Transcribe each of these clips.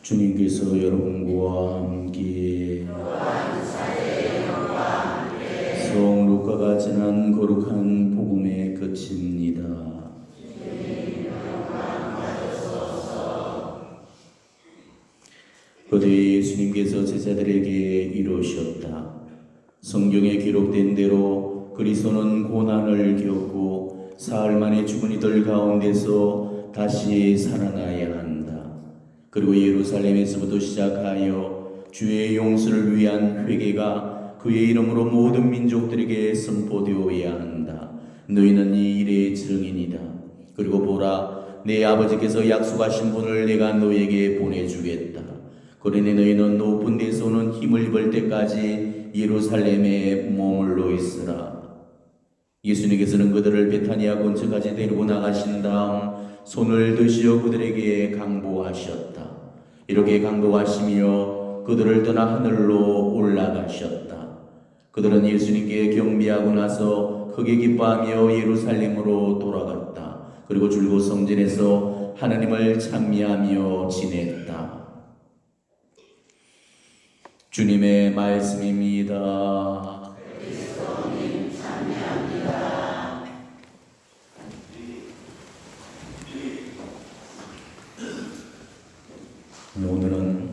주님께서 여러분과 함께 성 루카가 전한 거룩한 복음의 끝입니다. 그때 예수님께서 제자들에게 이르셨다. 성경에 기록된 대로 그리스도는 고난을 겪고 사흘 만에 죽은 이들 가운데서 다시 살아나야 한다. 그리고 예루살렘에서부터 시작하여 주의 용서를 위한 회개가 그의 이름으로 모든 민족들에게 선포되어야 한다. 너희는 이 일의 증인이다. 그리고 보라, 내 아버지께서 약속하신 분을 내가 너희에게 보내주겠다. 그러니 너희는 높은 데서 오는 힘을 입을 때까지 예루살렘에 머물러 있으라. 예수님께서는 그들을 베타니아 근처까지 데리고 나가신 다음 손을 드시어 그들에게 강보하셨다. 이렇게 강도하시며 그들을 떠나 하늘로 올라가셨다. 그들은 예수님께 경배하고 나서 크게 기뻐하며 예루살렘으로 돌아갔다. 그리고 줄곧 성전에서 하나님을 찬미하며 지냈다. 주님의 말씀입니다. 오늘은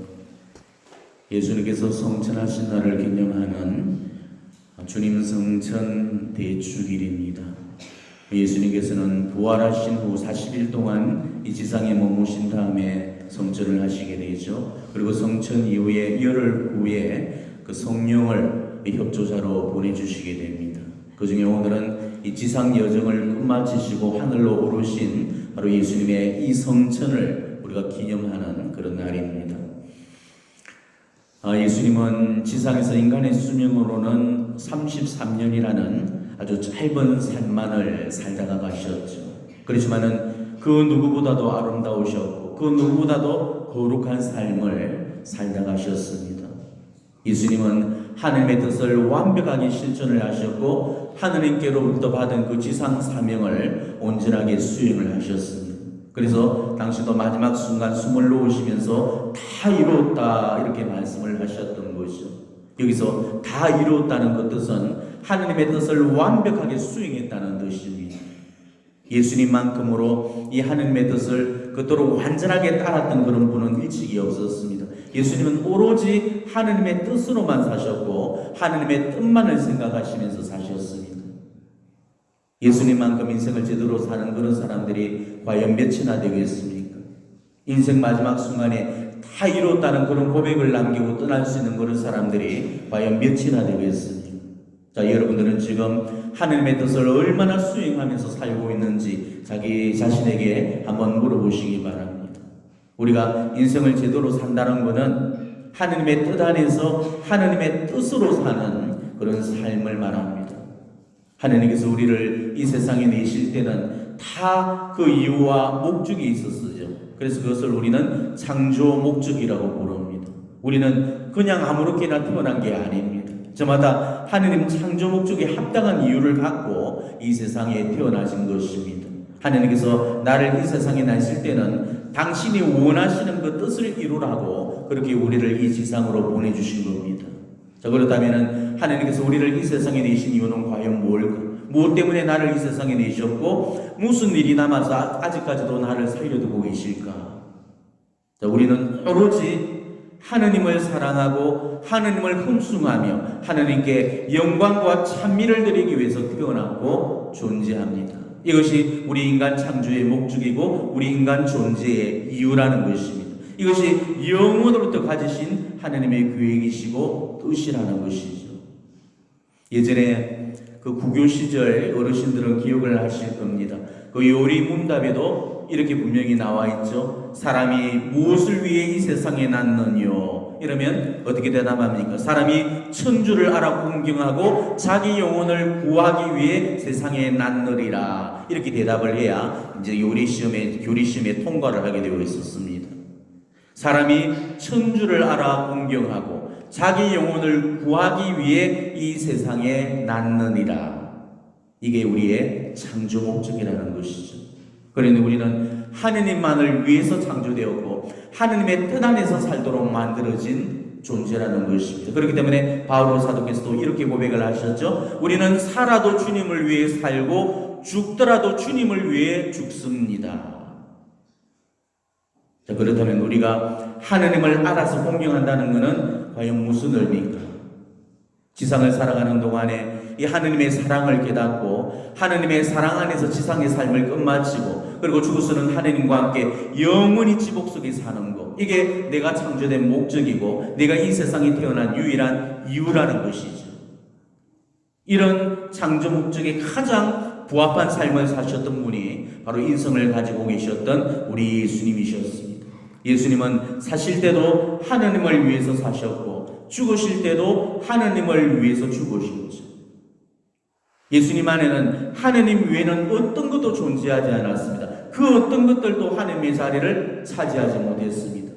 예수님께서 성천하신 날을 기념하는 주님 성천 대축일입니다. 예수님께서는 부활하신 후 40일 동안 이 지상에 머무신 다음에 성천을 하시게 되죠. 그리고 성천 이후에 열흘 후에 그 성령을 협조자로 보내주시게 됩니다. 그 중에 오늘은 이 지상 여정을 끝마치시고 하늘로 오르신 바로 예수님의 이 성천을 우리가 기념하는 그런 날입니다. 예수님은 지상에서 인간의 수명으로는 33년이라는 아주 짧은 삶만을 살다가 가셨죠. 그렇지만은 그 누구보다도 아름다우셨고 그 누구보다도 거룩한 삶을 살다 가셨습니다. 예수님은 하나님의 뜻을 완벽하게 실천을 하셨고 하느님께로부터 받은 그 지상 사명을 온전하게 수행을 하셨습니다. 그래서 당시도 마지막 순간 숨을 놓으시면서 다 이루었다 이렇게 말씀을 하셨던 것이죠. 여기서 다 이루었다는 그 뜻은 하느님의 뜻을 완벽하게 수행했다는 뜻입니다. 예수님만큼으로 이 하느님의 뜻을 그토록 완전하게 따랐던 그런 분은 일찍이 없었습니다. 예수님은 오로지 하느님의 뜻으로만 사셨고 하느님의 뜻만을 생각하시면서 사셨습니다. 예수님만큼 인생을 제대로 사는 그런 사람들이 과연 몇이나 되겠습니까? 인생 마지막 순간에 다 이뤘다는 그런 고백을 남기고 떠날 수 있는 그런 사람들이 과연 몇이나 되겠습니까? 자, 여러분들은 지금 하나님의 뜻을 얼마나 수행하면서 살고 있는지 자기 자신에게 한번 물어보시기 바랍니다. 우리가 인생을 제대로 산다는 것은 하나님의 뜻 안에서 하나님의 뜻으로 사는 그런 삶을 말합니다. 하나님께서 우리를 이 세상에 내실 때는 다 그 이유와 목적이 있었어요. 그래서 그것을 우리는 창조 목적이라고 부릅니다. 우리는 그냥 아무렇게나 태어난 게 아닙니다. 저마다 하나님 창조 목적에 합당한 이유를 갖고 이 세상에 태어나신 것입니다. 하나님께서 나를 이 세상에 나실 때는 당신이 원하시는 그 뜻을 이루라고 그렇게 우리를 이 지상으로 보내주신 겁니다. 자, 그렇다면 하나님께서 우리를 이 세상에 내신 이유는 과연 뭘까? 무엇 때문에 나를 이 세상에 내셨고 무슨 일이 남아서 아직까지도 나를 살려두고 계실까? 자, 우리는 오로지 하느님을 사랑하고 하느님을 흠숭하며 하느님께 영광과 찬미를 드리기 위해서 태어났고 존재합니다. 이것이 우리 인간 창조의 목적이고 우리 인간 존재의 이유라는 것입니다. 이것이 영원으로부터 가지신 하느님의 계획이시고 뜻이라는 것이죠. 예전에 그 구교 시절 어르신들은 기억을 하실 겁니다. 그 요리 문답에도 이렇게 분명히 나와 있죠. 사람이 무엇을 위해 이 세상에 났느뇨? 이러면 어떻게 대답합니까? 사람이 천주를 알아 공경하고 자기 영혼을 구하기 위해 세상에 났느리라. 이렇게 대답을 해야 이제 요리 시험에 교리 시험에 통과를 하게 되어 있었습니다. 사람이 천주를 알아 공경하고 자기 영혼을 구하기 위해 이 세상에 났느니라. 이게 우리의 창조 목적이라는 것이죠. 그런데 우리는 하느님만을 위해서 창조되었고 하느님의 뜻 안에서 살도록 만들어진 존재라는 것입니다. 그렇기 때문에 바울 사도께서도 이렇게 고백을 하셨죠. 우리는 살아도 주님을 위해 살고 죽더라도 주님을 위해 죽습니다. 자, 그렇다면 우리가 하느님을 알아서 공경한다는 것은 과연 무슨 의미입니까? 지상을 살아가는 동안에 이 하느님의 사랑을 깨닫고 하느님의 사랑 안에서 지상의 삶을 끝마치고 그리고 죽어서는 하느님과 함께 영원히 지복 속에 사는 것, 이게 내가 창조된 목적이고 내가 이 세상에 태어난 유일한 이유라는 것이죠. 이런 창조 목적에 가장 부합한 삶을 사셨던 분이 바로 인성을 가지고 계셨던 우리 예수님이셨습니다. 예수님은 사실 때도 하느님을 위해서 사셨고 죽으실 때도 하느님을 위해서 죽으셨죠. 예수님 안에는 하느님 외에는 어떤 것도 존재하지 않았습니다. 그 어떤 것들도 하느님의 자리를 차지하지 못했습니다.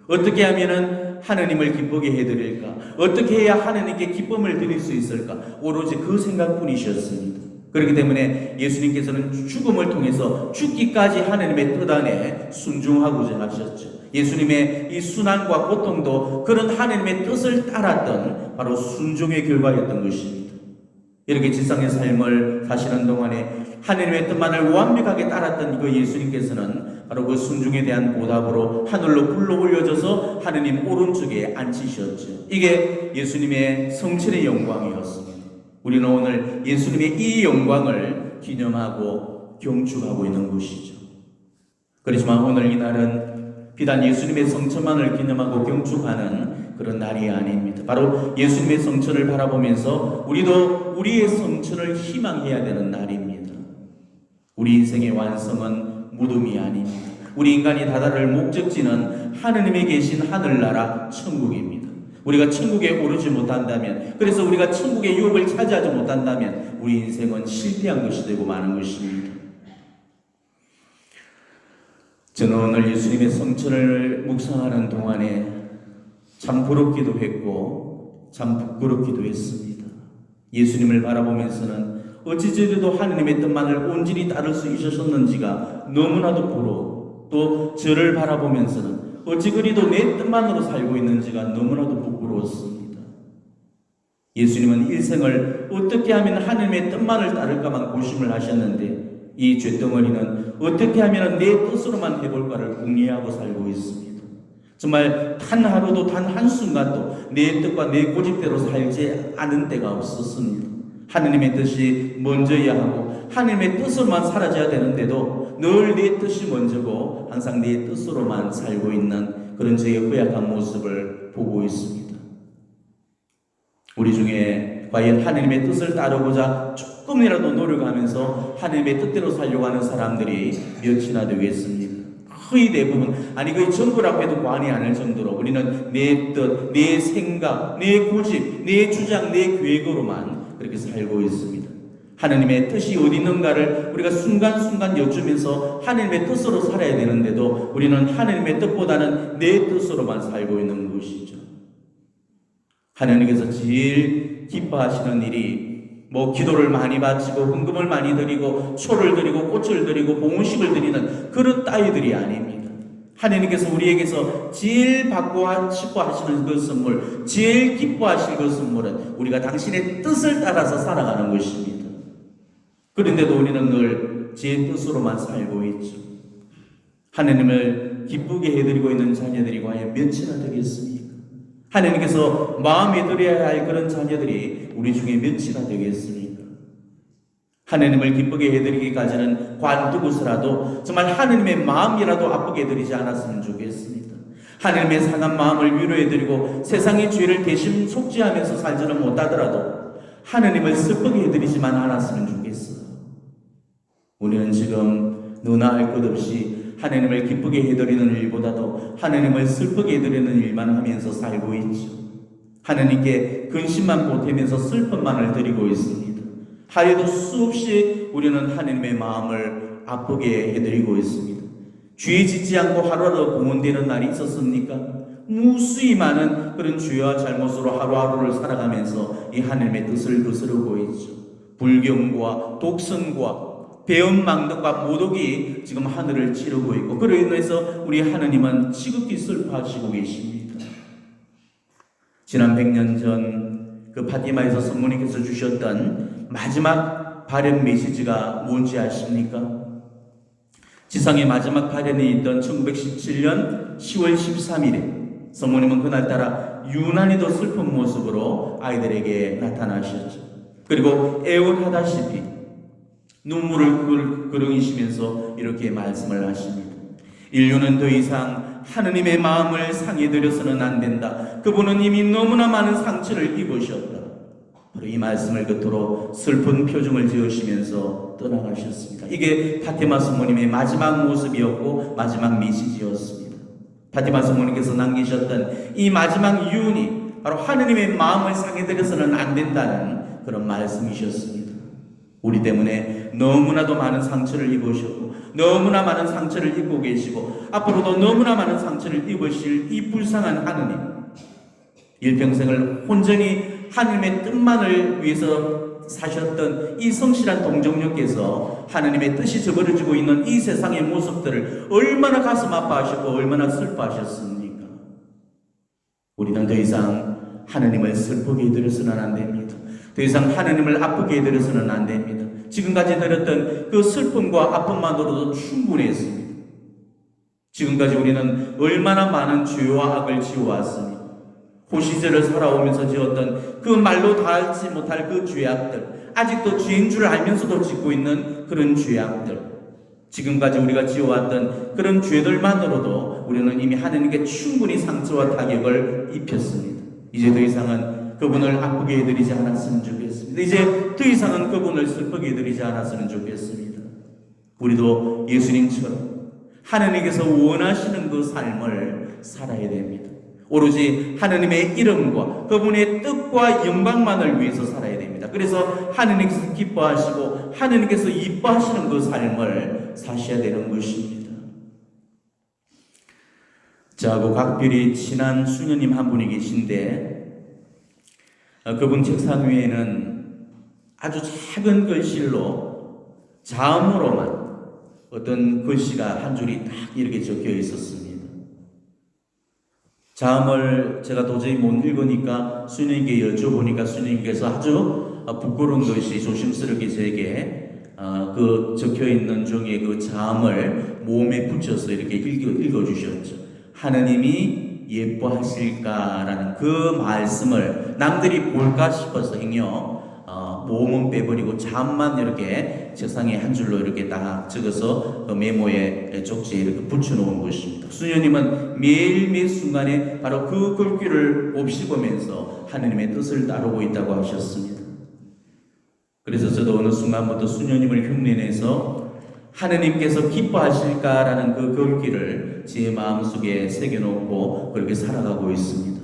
어떻게 하면은 하느님을 기쁘게 해드릴까? 어떻게 해야 하느님께 기쁨을 드릴 수 있을까? 오로지 그 생각뿐이셨습니다. 그렇기 때문에 예수님께서는 죽음을 통해서 죽기까지 하느님의 뜻 안에 순종하고자 하셨죠. 예수님의 이 순환과 고통도 그런 하느님의 뜻을 따랐던 바로 순종의 결과였던 것입니다. 이렇게 지상의 삶을 사시는 동안에 하느님의 뜻만을 완벽하게 따랐던 그 예수님께서는 바로 그 순종에 대한 보답으로 하늘로 불러 올려져서 하느님 오른쪽에 앉히셨죠. 이게 예수님의 성천의 영광이었습니다. 우리는 오늘 예수님의 이 영광을 기념하고 경축하고 있는 것이죠. 그렇지만 오늘 이 날은 비단 예수님의 성천만을 기념하고 경축하는 그런 날이 아닙니다. 바로 예수님의 성천을 바라보면서 우리도 우리의 성천을 희망해야 되는 날입니다. 우리 인생의 완성은 무덤이 아닙니다. 우리 인간이 다다를 목적지는 하느님에 계신 하늘나라 천국입니다. 우리가 천국에 오르지 못한다면, 그래서 우리가 천국의 유업을 차지하지 못한다면 우리 인생은 실패한 것이 되고 마는 것입니다. 저는 오늘 예수님의 성천을 묵상하는 동안에 참 부럽기도 했고 참 부끄럽기도 했습니다. 예수님을 바라보면서는 어찌 저리도 하느님의 뜻만을 온전히 따를 수 있으셨는지가 너무나도 부러워, 또 저를 바라보면서는 어찌 그리도 내 뜻만으로 살고 있는지가 너무나도 부끄러웠습니다. 예수님은 일생을 어떻게 하면 하느님의 뜻만을 따를까만 고심을 하셨는데 이 쇳덩어리는 어떻게 하면 내 뜻으로만 해볼까를 궁리하고 살고 있습니다. 정말 단 하루도 단 한순간도 내 뜻과 내 고집대로 살지 않은 때가 없었습니다. 하느님의 뜻이 먼저야 하고 하느님의 뜻으로만 사라져야 되는데도 늘 내 뜻이 먼저고 항상 내 뜻으로만 살고 있는 그런 저의 허약한 모습을 보고 있습니다. 우리 중에 과연 하느님의 뜻을 따르고자 조금이라도 노력하면서 하느님의 뜻대로 살려고 하는 사람들이 몇이나 되겠습니까? 거의 대부분, 아니 거의 전부라고 해도 과언이 아닐 정도로 우리는 내 뜻, 내 생각, 내 고집, 내 주장, 내 계획으로만 그렇게 살고 있습니다. 하느님의 뜻이 어디 있는가를 우리가 순간순간 여쭈면서 하느님의 뜻으로 살아야 되는데도 우리는 하느님의 뜻보다는 내 뜻으로만 살고 있는 것이죠. 하느님께서 제일 기뻐하시는 일이 기도를 많이 바치고 헌금을 많이 드리고 초를 드리고 꽃을 드리고 봉헌식을 드리는 그런 따위들이 아닙니다. 하느님께서 우리에게서 제일 받고 싶어 하시는 그 선물, 제일 기뻐하실 그 선물은 우리가 당신의 뜻을 따라서 살아가는 것입니다. 그런데도 우리는 늘 제 뜻으로만 살고 있죠. 하느님을 기쁘게 해드리고 있는 자녀들이 과연 몇이나 되겠습니까? 하느님께서 마음에 들어야 할 그런 자녀들이 우리 중에 몇이나 되겠습니까? 하느님을 기쁘게 해드리기까지는 관두고서라도 정말 하느님의 마음이라도 아프게 해드리지 않았으면 좋겠습니다. 하느님의 상한 마음을 위로해드리고 세상의 죄를 대신 속죄하면서 살지는 못하더라도 하느님을 슬프게 해드리지만 않았으면 좋겠어요. 우리는 지금 너나 할 것 없이 하느님을 기쁘게 해드리는 일보다도 하느님을 슬프게 해드리는 일만 하면서 살고 있죠. 하느님께 근심만 보태면서 슬픔만을 드리고 있습니다. 하루에도 수없이 우리는 하느님의 마음을 아프게 해드리고 있습니다. 죄 짓지 않고 하루라도 공헌되는 날이 있었습니까? 무수히 많은 그런 죄와 잘못으로 하루하루를 살아가면서 이 하느님의 뜻을 거스르고 있죠. 불경과 독선과 배은망덕과 모독이 지금 하늘을 찌르고 있고, 그로 인해서 우리 하느님은 지극히 슬퍼하시고 계십니다. 지난 100년 전 그 파티마에서 성모님께서 주셨던 마지막 발현 메시지가 뭔지 아십니까? 지상의 마지막 발현이 있던 1917년 10월 13일에 성모님은 그날따라 유난히도 슬픈 모습으로 아이들에게 나타나셨죠. 그리고 애원하다시피 눈물을 그르시면서 이렇게 말씀을 하십니다. 인류는 더 이상 하느님의 마음을 상해드려서는 안 된다. 그분은 이미 너무나 많은 상처를 입으셨다. 바로 이 말씀을 끝으로 슬픈 표정을 지으시면서 떠나가셨습니다. 이게 파티마 성모님의 마지막 모습이었고 마지막 메시지였습니다. 파티마 성모님께서 남기셨던 이 마지막 유언이 바로 하느님의 마음을 상해드려서는 안 된다는 그런 말씀이셨습니다. 우리 때문에 너무나도 많은 상처를 입으셨고 너무나 많은 상처를 입고 계시고 앞으로도 너무나 많은 상처를 입으실 이 불쌍한 하느님, 일평생을 온전히 하느님의 뜻만을 위해서 사셨던 이 성실한 동정녀께서 하느님의 뜻이 저버려지고 있는 이 세상의 모습들을 얼마나 가슴 아파하셨고 얼마나 슬퍼하셨습니까? 우리는 더 이상 하느님을 슬프게 해드려서는 안 됩니다. 더 이상 하느님을 아프게 해드려서는 안 됩니다. 지금까지 들었던 그 슬픔과 아픔만으로도 충분했습니다. 지금까지 우리는 얼마나 많은 죄와 악을 지어왔습니까? 호시절을 살아오면서 지었던 그 말로 닿지 못할 그 죄악들, 아직도 죄인 줄 알면서도 짓고 있는 그런 죄악들, 지금까지 우리가 지어왔던 그런 죄들만으로도 우리는 이미 하느님께 충분히 상처와 타격을 입혔습니다. 이제 더 이상은 그분을 아프게 해드리지 않았으면 좋겠습니다. 이제 더 이상은 그분을 슬프게 해드리지 않았으면 좋겠습니다. 우리도 예수님처럼 하느님께서 원하시는 그 삶을 살아야 됩니다. 오로지 하느님의 이름과 그분의 뜻과 영광만을 위해서 살아야 됩니다. 그래서 하느님께서 기뻐하시고 하느님께서 이뻐하시는 그 삶을 사셔야 되는 것입니다. 저하고 각별히 친한 수녀님 한 분이 계신데 그분 책상 위에는 아주 작은 글씨로 자음으로만 어떤 글씨가 한 줄이 딱 이렇게 적혀 있었습니다. 자음을 제가 도저히 못 읽으니까 수녀님께 여쭤보니까 수녀님께서 아주 부끄러운 것이 조심스럽게 제게 그 적혀있는 중에 그 자음을 몸에 붙여서 이렇게 읽어주셨죠. 하느님이 예뻐하실까라는 그 말씀을 남들이 볼까 싶어서 모음은 빼버리고 자음만 이렇게 책상에 한 줄로 이렇게 딱 적어서 그 메모에 쪽지에 이렇게 붙여놓은 것입니다. 수녀님은 매일매일 순간에 바로 그 글귀를 곱씹으면서 하느님의 뜻을 따르고 있다고 하셨습니다. 그래서 저도 어느 순간부터 수녀님을 흉내내서 하느님께서 기뻐하실까라는 그 글귀를 제 마음속에 새겨놓고 그렇게 살아가고 있습니다.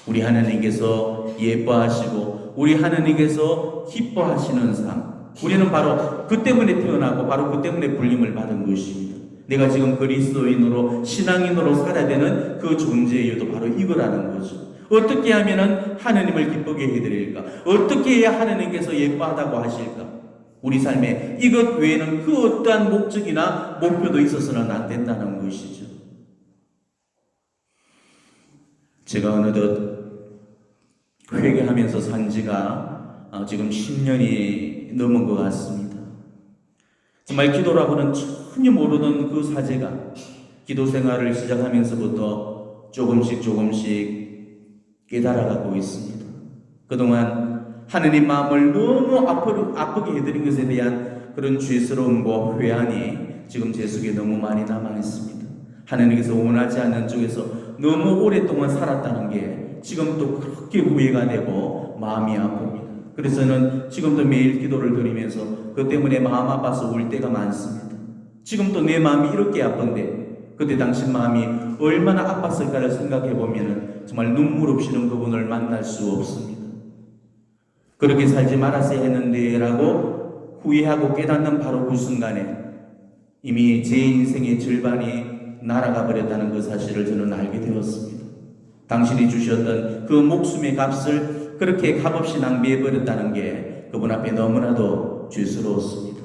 우리 하느님께서 예뻐하시고 우리 하느님께서 기뻐하시는 삶, 우리는 바로 그 때문에 태어나고 바로 그 때문에 불림을 받은 것입니다. 내가 지금 그리스도인으로 신앙인으로 살아야 되는 그 존재의 이유도 바로 이거라는 거죠. 어떻게 하면 하느님을 기쁘게 해드릴까? 어떻게 해야 하느님께서 예뻐하다고 하실까? 우리 삶에 이것 외에는 그 어떠한 목적이나 목표도 있어서는 안 된다는 것이죠. 제가 어느덧 회개하면서 산 지가 지금 10년이 넘은 것 같습니다. 정말 기도라고는 전혀 모르는 그 사제가 기도 생활을 시작하면서부터 조금씩 깨달아가고 있습니다. 그동안 하느님 마음을 너무 아프게 해드린 것에 대한 그런 죄스러움과 회한이 지금 제 속에 너무 많이 남아있습니다. 하느님께서 원하지 않는 쪽에서 너무 오랫동안 살았다는 게 지금도 그렇게 후회가 되고 마음이 아픕니다. 그래서 저는 지금도 매일 기도를 드리면서 그 때문에 마음 아파서 울 때가 많습니다. 지금도 내 마음이 이렇게 아픈데 그때 당신 마음이 얼마나 아팠을까를 생각해 보면 정말 눈물 없이는 그분을 만날 수 없습니다. 그렇게 살지 말았어야 했는데 라고 후회하고 깨닫는 바로 그 순간에 이미 제 인생의 절반이 날아가 버렸다는 그 사실을 저는 알게 되었습니다. 당신이 주셨던 그 목숨의 값을 그렇게 값없이 낭비해 버렸다는 게 그분 앞에 너무나도 죄스러웠습니다.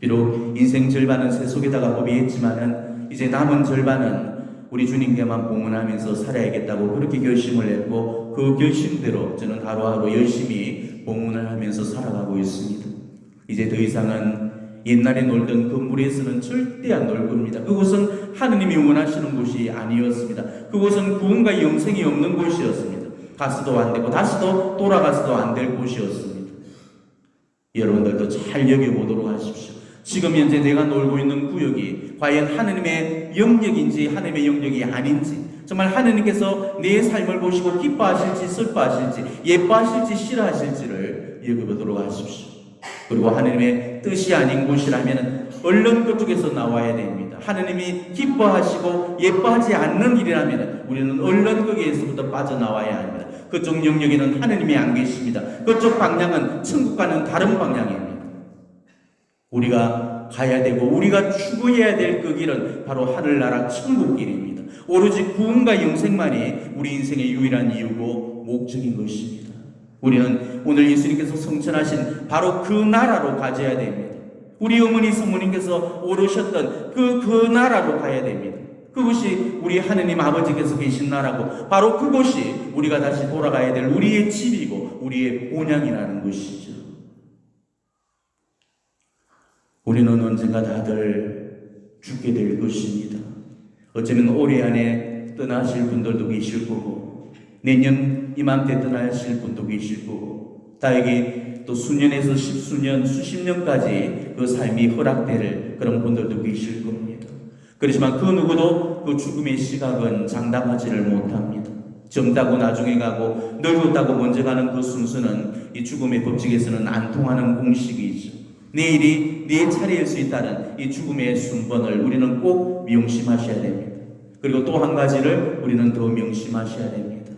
비록 인생 절반은 세속에다가 허비했지만은 이제 남은 절반은 우리 주님께만 봉헌하면서 살아야겠다고 그렇게 결심을 했고, 그 결심대로 저는 하루하루 열심히 봉헌을 하면서 살아가고 있습니다. 이제 더 이상은 옛날에 놀던 그 물에서는 절대 안 놀 겁니다. 그곳은 하느님이 원하시는 곳이 아니었습니다. 그곳은 구원과 영생이 없는 곳이었습니다. 가서도 안 되고 다시도 돌아가서도 안 될 곳이었습니다. 여러분들도 잘 여겨보도록 하십시오. 지금 현재 내가 놀고 있는 구역이 과연 하느님의 영역인지 하느님의 영역이 아닌지, 정말 하느님께서 내 삶을 보시고 기뻐하실지 슬퍼하실지 예뻐하실지 싫어하실지를 여겨보도록 하십시오. 그리고 하느님의 뜻이 아닌 곳이라면 얼른 그쪽에서 나와야 됩니다. 하느님이 기뻐하시고 예뻐하지 않는 일이라면 우리는 얼른 거기에서부터 빠져나와야 합니다. 그쪽 영역에는 하느님이 안 계십니다. 그쪽 방향은 천국과는 다른 방향입니다. 우리가 가야 되고 우리가 추구해야 될 그 길은 바로 하늘나라 천국길입니다. 오로지 구원과 영생만이 우리 인생의 유일한 이유고 목적인 것입니다. 우리는 오늘 예수님께서 성천하신 바로 그 나라로 가져야 됩니다. 우리 어머니 성모님께서 오르셨던 그 나라로 가야 됩니다. 그것이 우리 하느님 아버지께서 계신 나라고, 바로 그곳이 우리가 다시 돌아가야 될 우리의 집이고 우리의 본향이라는 것이죠. 우리는 언젠가 다들 죽게 될 것입니다. 어쩌면 올해 안에 떠나실 분들도 계실 거고, 내년 이맘때 떠나실 분도 계실 거고, 다에게 또 수년에서 십수년, 수십 년까지 그 삶이 허락될 그런 분들도 계실 겁니다. 그렇지만 그 누구도 그 죽음의 시각은 장담하지를 못합니다. 젊다고 나중에 가고 늙었다고 먼저 가는 그 순서는 이 죽음의 법칙에서는 안 통하는 공식이죠. 내일이 내 차례일 수 있다는 이 죽음의 순번을 우리는 꼭 명심하셔야 됩니다. 그리고 또 한 가지를 우리는 더 명심하셔야 됩니다.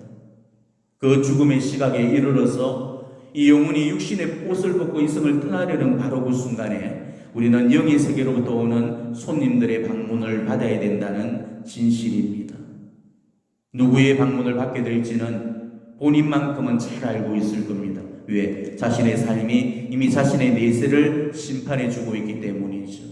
그 죽음의 시각에 이르러서 이 영혼이 육신의 옷을 벗고 이성을 떠나려는 바로 그 순간에 우리는 영의 세계로부터 오는 손님들의 방문을 받아야 된다는 진실입니다. 누구의 방문을 받게 될지는 본인만큼은 잘 알고 있을 겁니다. 왜? 자신의 삶이 이미 자신의 내세를 심판해 주고 있기 때문이죠.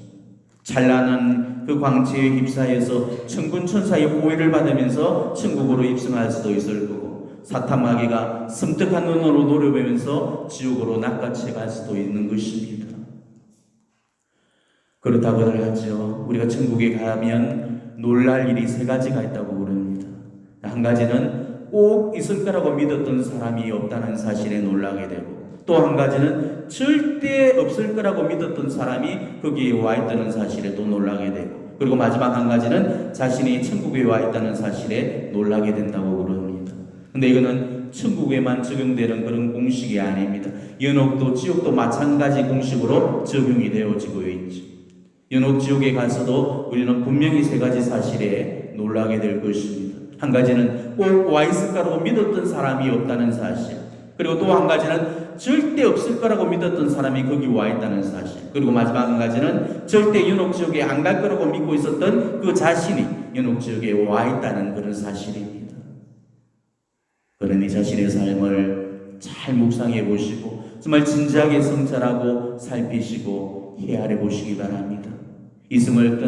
찬란한 그 광채에 휩싸여서 천군천사의 호의를 받으면서 천국으로 입성할 수도 있을 거고, 사탄 마귀가 섬뜩한 눈으로 노려보면서 지옥으로 낚아채 갈 수도 있는 것입니다. 그렇다고들 하죠. 우리가 천국에 가면 놀랄 일이 세 가지가 있다고 그럽니다. 한 가지는 꼭 있을 거라고 믿었던 사람이 없다는 사실에 놀라게 되고, 또 한 가지는 절대 없을 거라고 믿었던 사람이 거기에 와 있다는 사실에 또 놀라게 되고, 그리고 마지막 한 가지는 자신이 천국에 와 있다는 사실에 놀라게 된다고 그럽니다. 근데 이거는 천국에만 적용되는 그런 공식이 아닙니다. 연옥도 지옥도 마찬가지 공식으로 적용이 되어지고 있죠. 연옥 지옥에 가서도 우리는 분명히 세 가지 사실에 놀라게 될 것입니다. 한 가지는 꼭 와 있을 거라고 믿었던 사람이 없다는 사실, 그리고 또 한 가지는 절대 없을 거라고 믿었던 사람이 거기 와 있다는 사실, 그리고 마지막 한 가지는 절대 연옥지옥에 안 갈 거라고 믿고 있었던 그 자신이 연옥지옥에 와 있다는 그런 사실입니다. 그러니 자신의 삶을 잘 묵상해 보시고 정말 진지하게 성찰하고 살피시고 헤아려 보시기 바랍니다. 이승을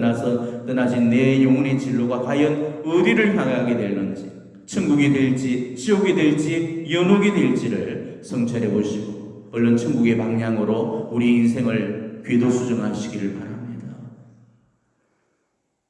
떠나신 내 영혼의 진로가 과연 어디를 향하게 되는지, 천국이 될지 지옥이 될지 연옥이 될지를 성찰해 보시고 얼른 천국의 방향으로 우리 인생을 궤도수정하시기를 바랍니다.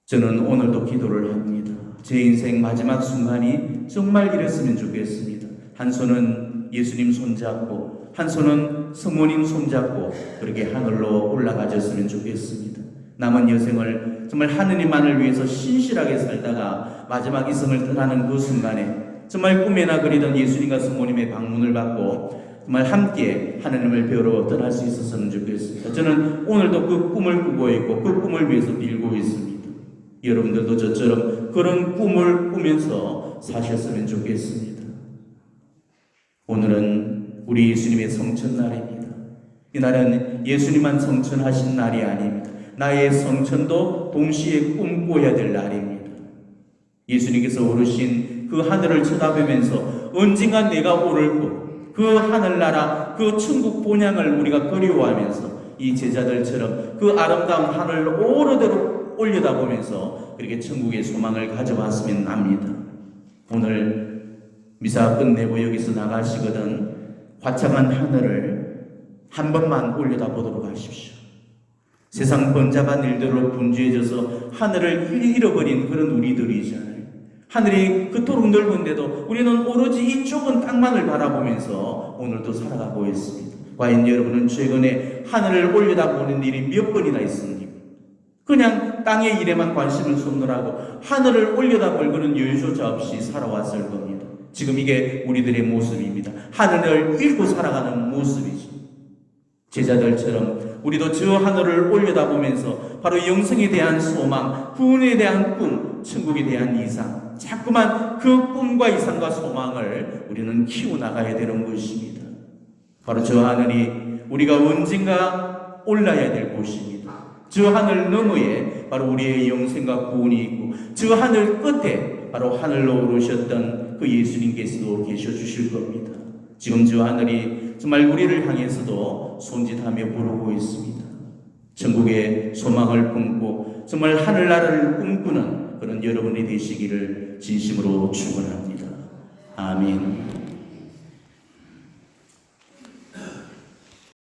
저는 오늘도 기도를 합니다. 제 인생 마지막 순간이 정말 이랬으면 좋겠습니다. 한 손은 예수님 손잡고 한 손은 성모님 손잡고 그렇게 하늘로 올라가졌으면 좋겠습니다. 남은 여생을 정말 하느님만을 위해서 신실하게 살다가 마지막 이성을 떠나는 그 순간에 정말 꿈에나 그리던 예수님과 성모님의 방문을 받고 정말 함께 하느님을 뵈러 떠날 수 있었으면 좋겠습니다. 저는 오늘도 그 꿈을 꾸고 있고 그 꿈을 위해서 빌고 있습니다. 여러분들도 저처럼 그런 꿈을 꾸면서 사셨으면 좋겠습니다. 오늘은 우리 예수님의 성천날입니다. 이 날은 예수님만 성천하신 날이 아닙니다. 나의 성천도 동시에 꿈꿔야 될 날입니다. 예수님께서 오르신 그 하늘을 쳐다보면서 언젠가 내가 오를 곳, 그 하늘나라, 그 천국 본향을 우리가 그리워하면서 이 제자들처럼 그 아름다운 하늘을 오르도록 올려다보면서 그렇게 천국의 소망을 가져왔으면 합니다. 오늘 미사 끝내고 여기서 나가시거든 화창한 하늘을 한 번만 올려다보도록 하십시오. 세상 번잡한 일들로 분주해져서 하늘을 잃어버린 그런 우리들이잖아요. 하늘이 그토록 넓은데도 우리는 오로지 이 좁은 땅만을 바라보면서 오늘도 살아가고 있습니다. 과연 여러분은 최근에 하늘을 올려다보는 일이 몇 번이나 있습니까? 그냥 땅의 일에만 관심을 쏟느라고 하늘을 올려다볼 그런 여유조차 없이 살아왔을 겁니다. 지금 이게 우리들의 모습입니다. 하늘을 잃고 살아가는 모습이죠. 제자들처럼 우리도 저 하늘을 올려다보면서 바로 영생에 대한 소망, 구원에 대한 꿈, 천국에 대한 이상, 자꾸만 그 꿈과 이상과 소망을 우리는 키워나가야 되는 것입니다. 바로 저 하늘이 우리가 언젠가 올라야 될 곳입니다. 저 하늘 너머에 바로 우리의 영생과 구원이 있고 저 하늘 끝에 바로 하늘로 오르셨던 그 예수님께서도 계셔 주실 겁니다. 지금 저 하늘이 정말 우리를 향해서도 손짓하며 부르고 있습니다. 천국의 소망을 품고 정말 하늘나라를 꿈꾸는 그런 여러분이 되시기를 진심으로 축원합니다. 아멘.